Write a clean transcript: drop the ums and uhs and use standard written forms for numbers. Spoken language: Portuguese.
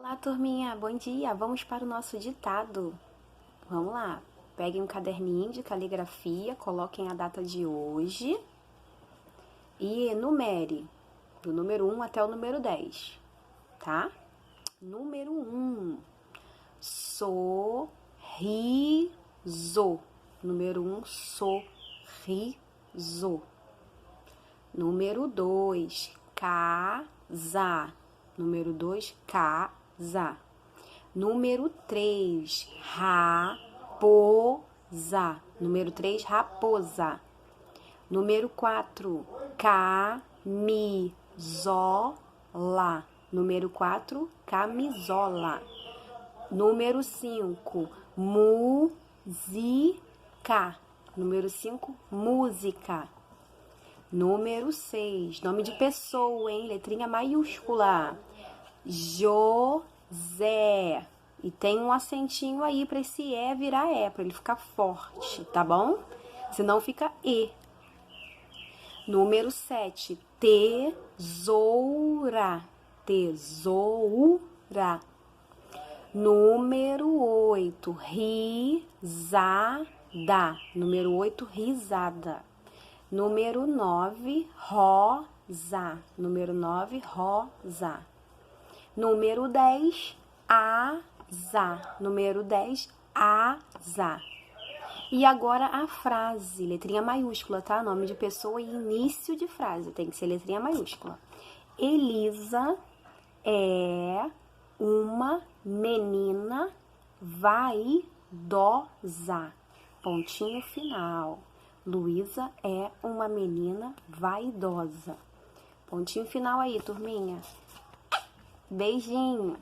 Olá, turminha, bom dia. Vamos para o nosso ditado. Vamos lá. Peguem um caderninho de caligrafia, coloquem a data de hoje e enumere do número 1 até o número 10, tá? Número 1, sorriso. Número 1, sorriso. Número 2, casa. Número 2, casa. Número 3, raposa. Número 3, raposa. Número 4, camisola. Número 4, camisola. Número 5, música. Número 5, música. Número 6, nome de pessoa, hein? Letrinha maiúscula. José. E tem um acentinho aí para esse E virar E, para ele ficar forte, tá bom? Senão fica E. Número 7, tesoura. Tesoura. Número 8, risada. Número 8, risada. Número 9, rosa. Número 9, rosa. Número 10, asa. Número 10, asa. E agora a frase, letrinha maiúscula, tá? Nome de pessoa e início de frase, tem que ser letrinha maiúscula. Elisa é uma menina vaidosa. Pontinho final. Luísa é uma menina vaidosa. Pontinho final aí, turminha. Beijinho.